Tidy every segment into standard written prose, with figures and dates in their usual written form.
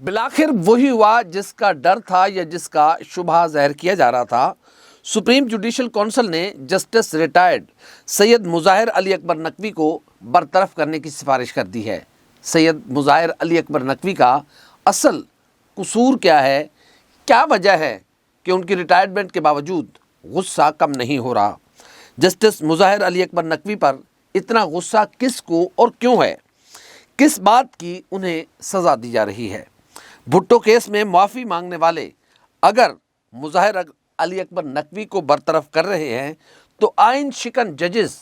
بالآخر وہی ہوا جس کا ڈر تھا یا جس کا شبہ ظاہر کیا جا رہا تھا۔ سپریم جوڈیشل کونسل نے جسٹس ریٹائرڈ سید مظاہر علی اکبر نقوی کو برطرف کرنے کی سفارش کر دی ہے۔ سید مظاہر علی اکبر نقوی کا اصل قصور کیا ہے؟ کیا وجہ ہے کہ ان کی ریٹائرمنٹ کے باوجود غصہ کم نہیں ہو رہا؟ جسٹس مظاہر علی اکبر نقوی پر اتنا غصہ کس کو اور کیوں ہے؟ کس بات کی انہیں سزا دی جا رہی ہے؟ بھٹو کیس میں معافی مانگنے والے اگر مظاہر علی اکبر نقوی کو برطرف کر رہے ہیں تو آئین شکن ججز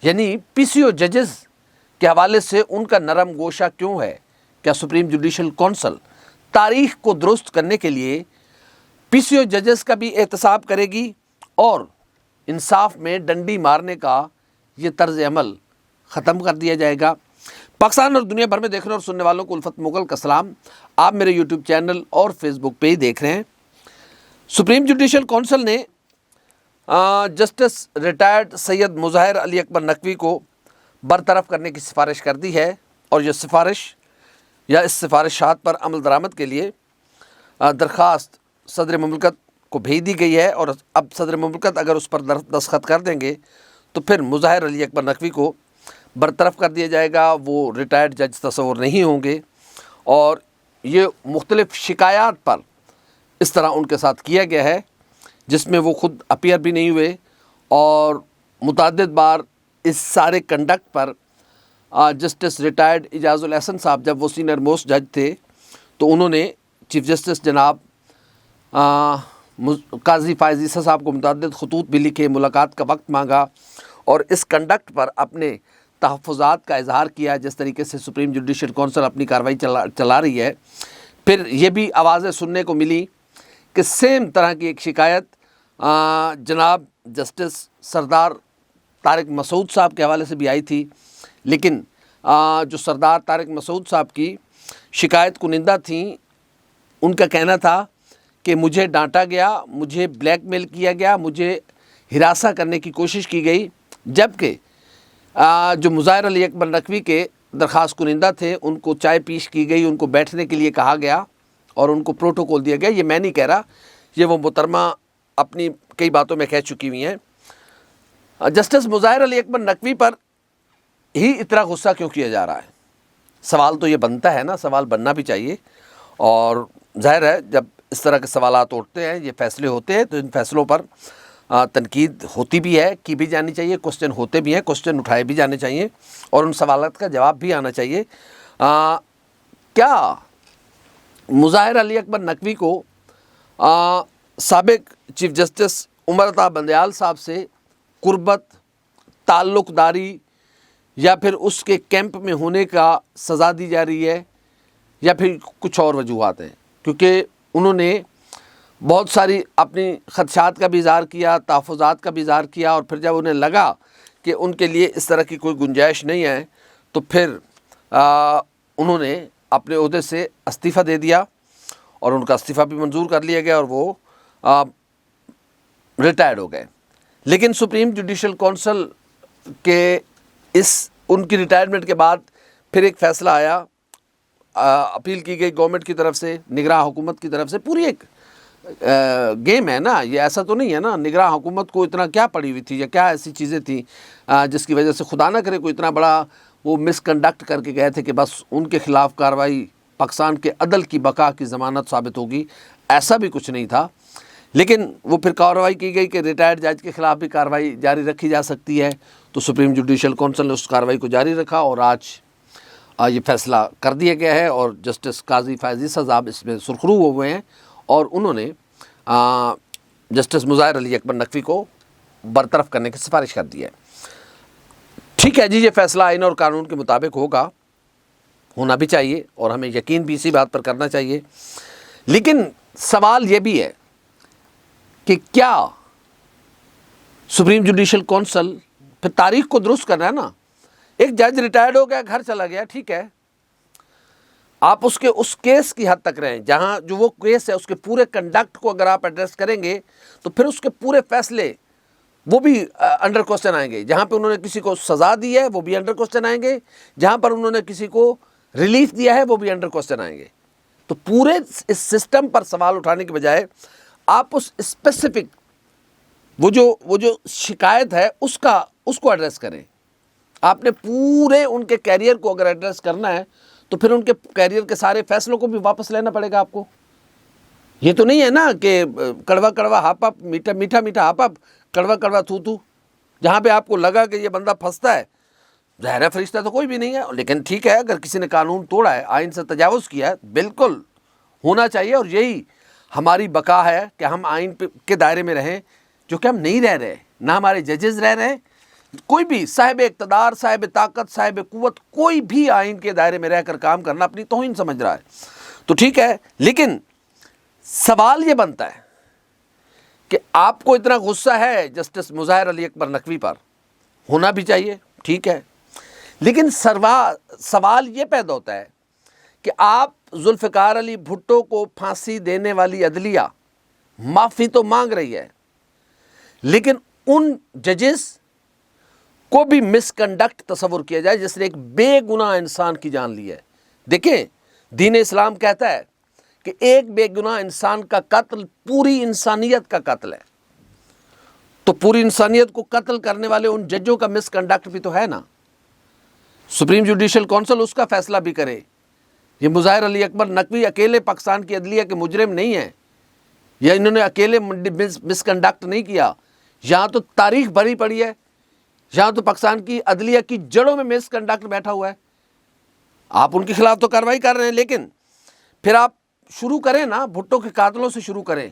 یعنی پی سی او ججز کے حوالے سے ان کا نرم گوشہ کیوں ہے؟ کیا سپریم جوڈیشل کونسل تاریخ کو درست کرنے کے لیے پی سی او ججز کا بھی احتساب کرے گی اور انصاف میں ڈنڈی مارنے کا یہ طرز عمل ختم کر دیا جائے گا؟ پاکستان اور دنیا بھر میں دیکھنے اور سننے والوں کو الفت مغل کا سلام۔ آپ میرے یوٹیوب چینل اور فیس بک پہ ہی دیکھ رہے ہیں۔ سپریم جوڈیشل کونسل نے جسٹس ریٹائرڈ سید مظاہر علی اکبر نقوی کو برطرف کرنے کی سفارش کر دی ہے، اور یہ سفارش یا اس سفارشات پر عمل درآمد کے لیے درخواست صدر مملکت کو بھیج دی گئی ہے، اور اب صدر مملکت اگر اس پر دستخط کر دیں گے تو پھر مظاہر علی اکبر نقوی کو برطرف کر دیا جائے گا۔ وہ ریٹائرڈ جج تصور نہیں ہوں گے، اور یہ مختلف شکایات پر اس طرح ان کے ساتھ کیا گیا ہے جس میں وہ خود اپیئر بھی نہیں ہوئے، اور متعدد بار اس سارے کنڈکٹ پر جسٹس ریٹائرڈ اعجاز الاحسن صاحب جب وہ سینئر موسٹ جج تھے تو انہوں نے چیف جسٹس جناب قاضی فائز عیسیٰ صاحب کو متعدد خطوط بھی لکھے، ملاقات کا وقت مانگا، اور اس کنڈکٹ پر اپنے تحفظات کا اظہار کیا جس طریقے سے سپریم جوڈیشل کونسل اپنی کارروائی چلا رہی ہے۔ پھر یہ بھی آوازیں سننے کو ملی کہ سیم طرح کی ایک شکایت جناب جسٹس سردار طارق مسعود صاحب کے حوالے سے بھی آئی تھی، لیکن جو سردار طارق مسعود صاحب کی شکایت کنندہ تھیں، ان کا کہنا تھا کہ مجھے ڈانٹا گیا، مجھے بلیک میل کیا گیا، مجھے ہراساں کرنے کی کوشش کی گئی، جبکہ جو مظاہر علی اکبر نقوی کے درخواست کنندہ تھے ان کو چائے پیش کی گئی، ان کو بیٹھنے کے لیے کہا گیا اور ان کو پروٹوکول دیا گیا۔ یہ میں نہیں کہہ رہا، یہ وہ محترمہ اپنی کئی باتوں میں کہہ چکی ہوئی ہیں۔ جسٹس مظاہر علی اکبر نقوی پر ہی اتنا غصہ کیوں کیا جا رہا ہے؟ سوال تو یہ بنتا ہے نا، سوال بننا بھی چاہیے، اور ظاہر ہے جب اس طرح کے سوالات اٹھتے ہیں، یہ فیصلے ہوتے ہیں، تو ان فیصلوں پر تنقید ہوتی بھی ہے، کی بھی جانی چاہیے، کوسچن ہوتے بھی ہیں، کوسچن اٹھائے بھی جانے چاہیے، اور ان سوالات کا جواب بھی آنا چاہیے۔ کیا مظاہر علی اکبر نقوی کو سابق چیف جسٹس عمر عطا بندیال صاحب سے قربت، تعلق داری، یا پھر اس کے کیمپ میں ہونے کا سزا دی جا رہی ہے، یا پھر کچھ اور وجوہات ہیں؟ کیونکہ انہوں نے بہت ساری اپنی خدشات کا بھی اظہار کیا، تحفظات کا بھی اظہار کیا، اور پھر جب انہیں لگا کہ ان کے لیے اس طرح کی کوئی گنجائش نہیں ہے تو پھر انہوں نے اپنے عہدے سے استعفیٰ دے دیا، اور ان کا استعفیٰ بھی منظور کر لیا گیا، اور وہ ریٹائرڈ ہو گئے۔ لیکن سپریم جوڈیشل کونسل کے ان کی ریٹائرمنٹ کے بعد پھر ایک فیصلہ آیا، اپیل کی گئی گورنمنٹ کی طرف سے، نگراں حکومت کی طرف سے۔ پوری ایک گیم ہے نا، یہ ایسا تو نہیں ہے نا نگراں حکومت کو اتنا کیا پڑی ہوئی تھی یا کیا ایسی چیزیں تھیں جس کی وجہ سے خدا نہ کرے کوئی اتنا بڑا وہ مس کنڈکٹ کر کے گئے تھے کہ بس ان کے خلاف کارروائی پاکستان کے عدل کی بقا کی ضمانت ثابت ہوگی۔ ایسا بھی کچھ نہیں تھا، لیکن وہ پھر کارروائی کی گئی کہ ریٹائرڈ جج کے خلاف بھی کارروائی جاری رکھی جا سکتی ہے، تو سپریم جوڈیشل کونسل نے اس کارروائی کو جاری رکھا، اور آج یہ فیصلہ کر دیا گیا ہے، اور جسٹس قاضی فائز عیسیٰ صاحب اس میں سرخرو ہوئے ہیں، اور انہوں نے جسٹس مظاہر علی اکبر نقوی کو برطرف کرنے کی سفارش کر دی ہے۔ ٹھیک ہے جی، یہ فیصلہ آئین اور قانون کے مطابق ہونا بھی چاہیے، اور ہمیں یقین بھی اسی بات پر کرنا چاہیے، لیکن سوال یہ بھی ہے کہ کیا سپریم جوڈیشل کونسل پھر تاریخ کو درست کرنا ہے نا؟ ایک جج ریٹائرڈ ہو گیا، گھر چلا گیا، ٹھیک ہے، آپ اس کیس کی حد تک رہیں، جہاں جو وہ کیس ہے اس کے پورے کنڈکٹ کو اگر آپ ایڈریس کریں گے تو پھر اس کے پورے فیصلے وہ بھی انڈر کوسچن آئیں گے۔ جہاں پہ انہوں نے کسی کو سزا دی ہے وہ بھی انڈر کوسچن آئیں گے، جہاں پر انہوں نے کسی کو ریلیف دیا ہے وہ بھی انڈر کوسچن آئیں گے۔ تو پورے اس سسٹم پر سوال اٹھانے کے بجائے آپ اس اسپیسیفک وہ جو شکایت ہے اس کو ایڈریس کریں. آپ نے پورے ان کے کیریئر کو اگر ایڈریس کرنا ہے تو پھر ان کے کیریئر کے سارے فیصلوں کو بھی واپس لینا پڑے گا آپ کو. یہ تو نہیں ہے نا کہ کڑوا کڑوا ہاپ اپ، میٹھا میٹھا میٹھا ہاپ اپ، کڑوا کڑوا تھو تھو. جہاں پہ آپ کو لگا کہ یہ بندہ پھنستا ہے، ظاہر ہے فرشتہ تو کوئی بھی نہیں ہے، لیکن ٹھیک ہے اگر کسی نے قانون توڑا ہے، آئین سے تجاوز کیا ہے، بالکل ہونا چاہیے. اور یہی ہماری بقا ہے کہ ہم آئین کے دائرے میں رہیں، جو کہ ہم نہیں رہ رہے. نہ ہمارے ججز رہ رہے ہیں، کوئی بھی صاحب اقتدار، صاحب طاقت، صاحب قوت، کوئی بھی آئین کے دائرے میں رہ کر کام کرنا اپنی توہین سمجھ رہا ہے. تو ٹھیک ہے، لیکن سوال یہ بنتا ہے کہ آپ کو اتنا غصہ ہے جسٹس مظاہر علی اکبر نقوی پر، ہونا بھی چاہیے، ٹھیک ہے، لیکن سوال یہ پیدا ہوتا ہے کہ آپ ذوالفقار علی بھٹو کو پھانسی دینے والی عدلیہ معافی تو مانگ رہی ہے، لیکن ان ججز کو بھی مس کنڈکٹ تصور کیا جائے جس نے ایک بے گناہ انسان کی جان لی ہے. دیکھیں، دین اسلام کہتا ہے کہ ایک بے گناہ انسان کا قتل پوری انسانیت کا قتل ہے. تو پوری انسانیت کو قتل کرنے والے ان ججوں کا مس کنڈکٹ بھی تو ہے نا. سپریم جوڈیشل کونسل اس کا فیصلہ بھی کرے. یہ مظاہر علی اکبر نقوی اکیلے پاکستان کی عدلیہ کے مجرم نہیں ہیں، یا انہوں نے اکیلے مس کنڈکٹ نہیں کیا. یہاں تو تاریخ بھری پڑی ہے، یہاں تو پاکستان کی عدلیہ کی جڑوں میں مس کنڈکٹ بیٹھا ہوا ہے. آپ ان کے خلاف تو کارروائی کر رہے ہیں، لیکن پھر آپ شروع کریں نا، بھٹو کے قاتلوں سے شروع کریں.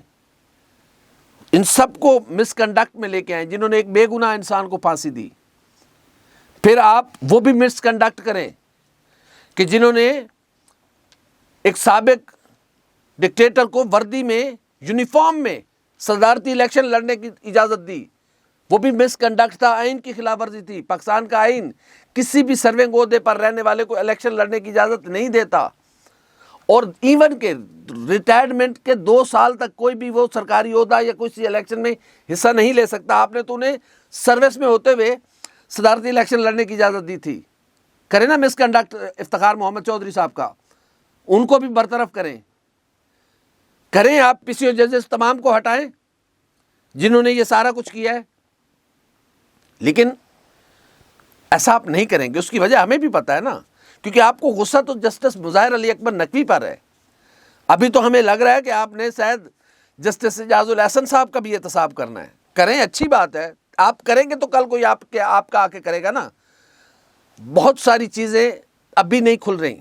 ان سب کو مس کنڈکٹ میں لے کے آئیں جنہوں نے ایک بے گناہ انسان کو پھانسی دی. پھر آپ وہ بھی مس کنڈکٹ کریں کہ جنہوں نے ایک سابق ڈکٹیٹر کو وردی میں، یونیفارم میں صدارتی الیکشن لڑنے کی اجازت دی. وہ بھی مس کنڈکٹ تھا، آئین کی خلاف ورزی تھی. پاکستان کا آئین کسی بھی سرونگ عہدے پر رہنے والے کو الیکشن لڑنے کی اجازت نہیں دیتا، اور ایون کہ ریٹائرمنٹ کے 2 سال تک کوئی بھی وہ سرکاری عہدہ یا کسی الیکشن میں حصہ نہیں لے سکتا. آپ نے تو انہیں سروس میں ہوتے ہوئے صدارتی الیکشن لڑنے کی اجازت دی تھی. کریں نا مس کنڈکٹ افتخار محمد چودھری صاحب کا، ان کو بھی برطرف کریں. آپ پی سی او ججز تمام کو ہٹائیں جنہوں نے یہ سارا کچھ کیا ہے. لیکن ایسا آپ نہیں کریں گے، اس کی وجہ ہمیں بھی پتہ ہے نا، کیونکہ آپ کو غصہ تو جسٹس مظاہر علی اکبر نقوی پر ہے. ابھی تو ہمیں لگ رہا ہے کہ آپ نے شاید جسٹس اعجاز الاحسن صاحب کا بھی احتساب کرنا ہے. کریں، اچھی بات ہے، آپ کریں گے تو کل کوئی آپ کا آ کے کرے گا نا. بہت ساری چیزیں ابھی نہیں کھل رہی،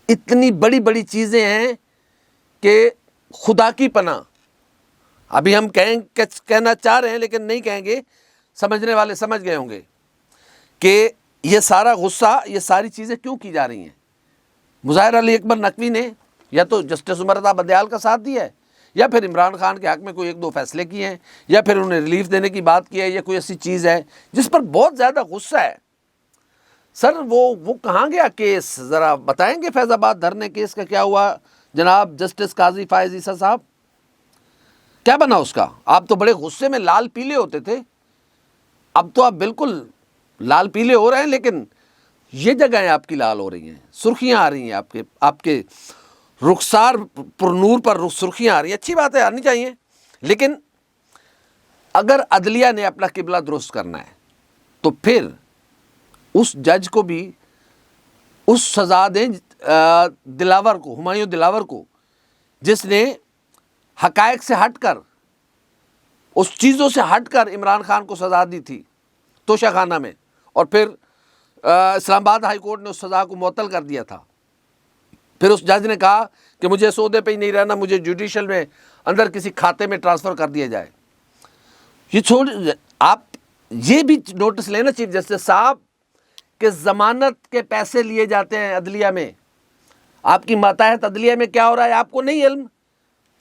اتنی بڑی بڑی چیزیں ہیں کہ خدا کی پناہ. ابھی ہم کہنا چاہ رہے ہیں لیکن نہیں کہیں گے، سمجھنے والے سمجھ گئے ہوں گے کہ یہ سارا غصہ، یہ ساری چیزیں کیوں کی جا رہی ہیں. مظاہر علی اکبر نقوی نے یا تو جسٹس عمر رضا بندیال کا ساتھ دیا ہے، یا پھر عمران خان کے حق میں کوئی 1-2 فیصلے کیے ہیں، یا پھر انہیں ریلیف دینے کی بات کی ہے، یا کوئی ایسی چیز ہے جس پر بہت زیادہ غصہ ہے. سر وہ کہاں گیا کیس؟ ذرا بتائیں گے فیض آباد دھرنے کیس کا کیا ہوا جناب جسٹس قاضی فائز عیسیٰ صاحب؟ کیا بنا اس کا؟ آپ تو بڑے غصے میں لال پیلے ہوتے تھے، اب تو آپ بالکل لال پیلے ہو رہے ہیں، لیکن یہ جگہیں آپ کی لال ہو رہی ہیں، سرخیاں آ رہی ہیں آپ کے رخسار پر نور پر سرخیاں آ رہی ہیں. اچھی بات ہے، آنی چاہیے، لیکن اگر عدلیہ نے اپنا قبلہ درست کرنا ہے تو پھر اس جج کو بھی اس سزا دیں دلاور کو، ہمایوں دلاور کو، جس نے حقائق سے ہٹ کر، اس چیزوں سے ہٹ کر عمران خان کو سزا دی تھی توشہ خانہ میں، اور پھر اسلام آباد ہائی کورٹ نے اس سزا کو معطل کر دیا تھا. پھر اس جج نے کہا کہ مجھے اس عہدے پہ ہی نہیں رہنا، مجھے جوڈیشل میں اندر کسی کھاتے میں ٹرانسفر کر دیا جائے. یہ آپ یہ بھی نوٹس لینا چیف جسٹس صاحب کہ ضمانت کے پیسے لیے جاتے ہیں عدلیہ میں. آپ کی ماتحت عدلیہ میں کیا ہو رہا ہے آپ کو نہیں علم؟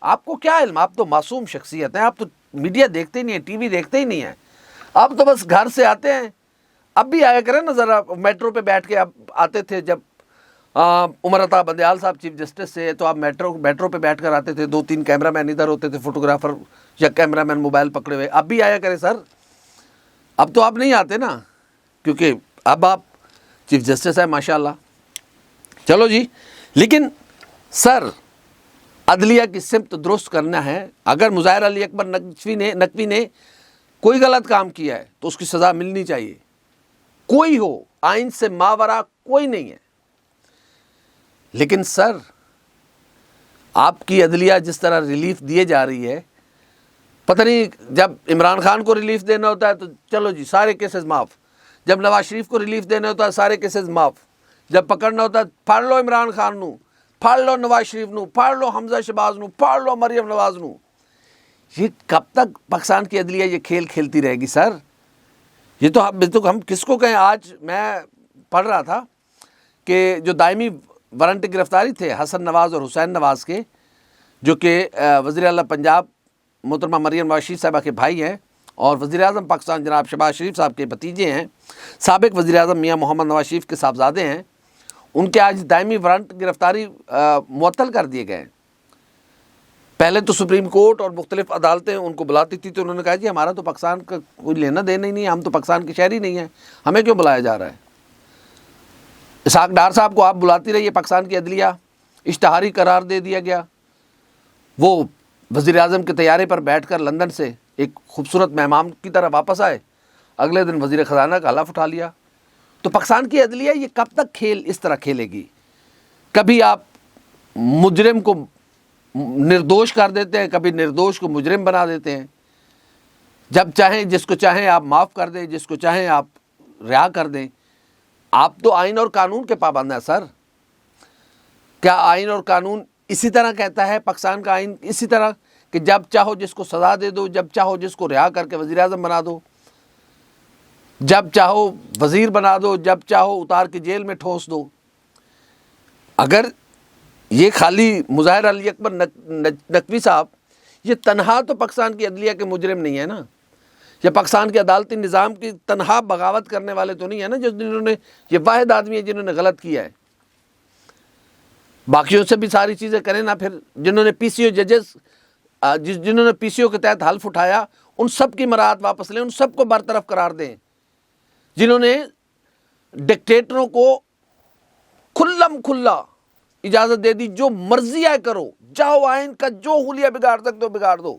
آپ کو کیا علم؟ آپ تو معصوم شخصیت ہیں، آپ تو میڈیا دیکھتے ہی نہیں ہیں، ٹی وی دیکھتے ہی نہیں ہیں، آپ تو بس گھر سے آتے ہیں. اب بھی آیا کریں نا ذرا، میٹرو پہ بیٹھ کے آپ آتے تھے جب عمر عطا بندیال صاحب چیف جسٹس سے، تو آپ میٹرو پہ بیٹھ کر آتے تھے، 2-3 کیمرہ مین ادھر ہوتے تھے، فوٹوگرافر یا کیمرہ مین موبائل پکڑے ہوئے. اب بھی آیا کریں سر. اب تو آپ نہیں آتے نا، کیونکہ اب آپ چیف جسٹس ہیں ماشاءاللہ. چلو جی، لیکن سر عدلیہ کی سمت درست کرنا ہے. اگر مظاہر علی اکبر نقوی نے کوئی غلط کام کیا ہے تو اس کی سزا ملنی چاہیے. کوئی ہو, آئین سے ماورا کوئی نہیں ہے. لیکن سر آپ کی عدلیہ جس طرح ریلیف دیے جا رہی ہے, پتہ نہیں جب عمران خان کو ریلیف دینا ہوتا ہے تو چلو جی سارے کیسز معاف, جب نواز شریف کو ریلیف دینا ہوتا ہے سارے کیسز معاف, جب پکڑنا ہوتا ہے پھاڑ لو عمران خان نو, پھاڑ لو نواز شریف نو, پھاڑ لو حمزہ شہباز نو, پھاڑ لو مریم نواز نو. یہ کب تک پاکستان کی عدلیہ یہ کھیل کھیلتی رہے گی سر؟ یہ تو ہم کس کو کہیں. آج میں پڑھ رہا تھا کہ جو دائمی وارنٹ گرفتاری تھے حسن نواز اور حسین نواز کے, جو کہ وزیر اعلیٰ پنجاب محترمہ مریم نواز شریف صاحبہ کے بھائی ہیں اور وزیر اعظم پاکستان جناب شہباز شریف صاحب کے بھتیجے ہیں, سابق وزیر اعظم میاں محمد نواز شریف کے صاحبزادے ہیں, ان کے آج دائمی وارنٹ گرفتاری معطل کر دیے گئے. پہلے تو سپریم کورٹ اور مختلف عدالتیں ان کو بلاتی تھی تو انہوں نے کہا جی ہمارا تو پاکستان کا کوئی لینا دینا ہی نہیں ہے, ہم تو پاکستان کے شہری نہیں ہیں, ہمیں کیوں بلایا جا رہا ہے. اسحاق ڈار صاحب کو آپ بلاتی رہیے, پاکستان کی عدلیہ اشتہاری قرار دے دیا گیا. وہ وزیر اعظم کے طیارے پر بیٹھ کر لندن سے ایک خوبصورت مہمان کی طرح واپس آئے, اگلے دن وزیر خزانہ کا حلف اٹھا لیا. تو پاکستان کی عدلیہ یہ کب تک کھیل اس طرح کھیلے گی؟ کبھی آپ مجرم کو نردوش کر دیتے ہیں, کبھی نردوش کو مجرم بنا دیتے ہیں. جب چاہیں جس کو چاہیں آپ معاف کر دیں, جس کو چاہیں آپ رہا کر دیں. آپ تو آئین اور قانون کے پابند ہیں سر. کیا آئین اور قانون اسی طرح کہتا ہے, پاکستان کا آئین اسی طرح کہ جب چاہو جس کو سزا دے دو, جب چاہو جس کو رہا کر کے وزیر اعظم بنا دو, جب چاہو وزیر بنا دو, جب چاہو اتار کے جیل میں ٹھونس دو؟ اگر یہ خالی مظاہر علی اکبر نقوی صاحب یہ تنہا تو پاکستان کی عدلیہ کے مجرم نہیں ہے نا, یہ پاکستان کے عدالتی نظام کی تنہا بغاوت کرنے والے تو نہیں ہے نا, جنہوں نے یہ واحد آدمی ہے جنہوں نے غلط کیا ہے. باقیوں سے بھی ساری چیزیں کریں نا. پھر جنہوں نے پی سی او ججز جنہوں نے پی سی او کے تحت حلف اٹھایا ان سب کی مراعات واپس لیں, ان سب کو برطرف قرار دیں. جنہوں نے ڈکٹیٹروں کو کھلم کھلا اجازت دے دی جو مرضی ہے کرو, جاؤ آئین کا جو حلیہ بگاڑ سکتے ہو بگاڑ دو.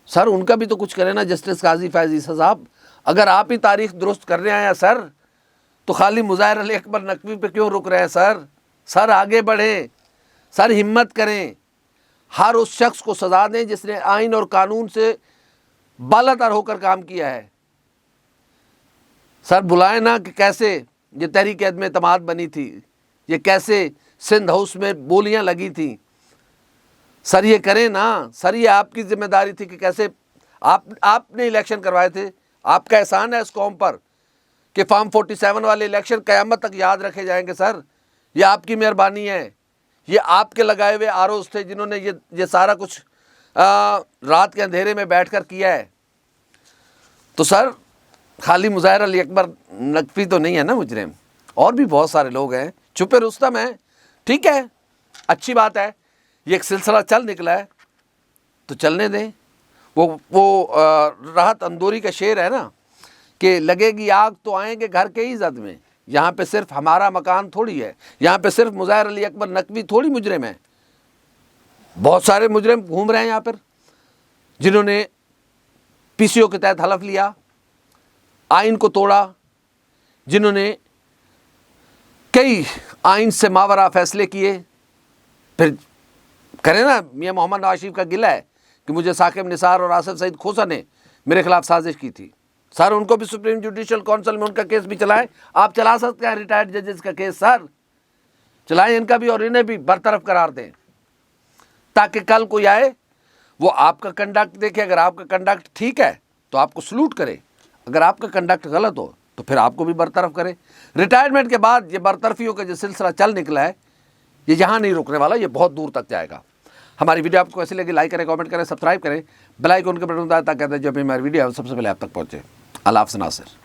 سر ان کا بھی تو کچھ کرے نا جسٹس قاضی فیض عیسیٰ صاحب. اگر آپ ہی تاریخ درست کرنے آئے ہیں سر تو خالی مظاہر علی اکبر نقوی پہ کیوں رک رہے ہیں سر؟ سر آگے بڑھیں, سر ہمت کریں, ہر اس شخص کو سزا دیں جس نے آئین اور قانون سے بالاتر ہو کر کام کیا ہے. سر بلائیں نا کہ کیسے یہ تحریک عدم اعتماد بنی تھی, یہ کیسے سندھ ہاؤس میں بولیاں لگی تھیں. سر یہ کریں نا. سر یہ آپ کی ذمہ داری تھی کہ کیسے آپ نے الیکشن کروائے تھے. آپ کا احسان ہے اس قوم پر کہ فارم 47 والے الیکشن قیامت تک یاد رکھے جائیں گے. سر یہ آپ کی مہربانی ہے, یہ آپ کے لگائے ہوئے آروز تھے جنہوں نے یہ سارا کچھ رات کے اندھیرے میں بیٹھ کر کیا ہے. تو سر خالی مظاہر علی اکبر نقوی تو نہیں ہے نا مجرم, اور بھی بہت سارے لوگ ہیں. چھپے رستم ہیں, ٹھیک ہے, اچھی بات ہے, یہ ایک سلسلہ چل نکلا ہے تو چلنے دیں. وہ راحت اندوری کا شعر ہے نا کہ لگے گی آگ تو آئیں گے گھر کے ہی زد میں. یہاں پہ صرف ہمارا مکان تھوڑی ہے, یہاں پہ صرف مظاہر علی اکبر نقوی تھوڑی مجرم ہے. بہت سارے مجرم گھوم رہے ہیں یہاں پر جنہوں نے پی سی او کے تحت حلف لیا, آئین کو توڑا, جنہوں نے کئی آئین سے ماورا فیصلے کیے. پھر کریں نا. میاں محمد نواز شریف کا گلہ ہے کہ مجھے ثاقب نثار اور آصف سعید کھوسا نے میرے خلاف سازش کی تھی. سر ان کو بھی سپریم جوڈیشل کونسل میں ان کا کیس بھی چلائیں. آپ چلا سکتے ہیں ریٹائرڈ ججز کا کیس, سر چلائیں ان کا بھی, اور انہیں بھی برطرف قرار دیں تاکہ کل کوئی آئے وہ آپ کا کنڈکٹ دیکھے. اگر آپ کا کنڈکٹ ٹھیک ہے تو آپ کو سلوٹ کرے, اگر آپ کا کنڈکٹ غلط ہو تو پھر آپ کو بھی برطرف کرے. ریٹائرمنٹ کے بعد یہ برطرفیوں کا جو سلسلہ چل نکلا ہے یہ یہاں نہیں رکنے والا, یہ بہت دور تک جائے گا. ہماری ویڈیو آپ کو کیسی لگی لائک کریں, کامنٹ کریں, سبسکرائب کریں, بیل آئیکن کے بٹن دبائیں تاکہ جب بھی ہماری ویڈیو سب سے پہلے آپ تک پہنچے. اللہ حافظ ناصر.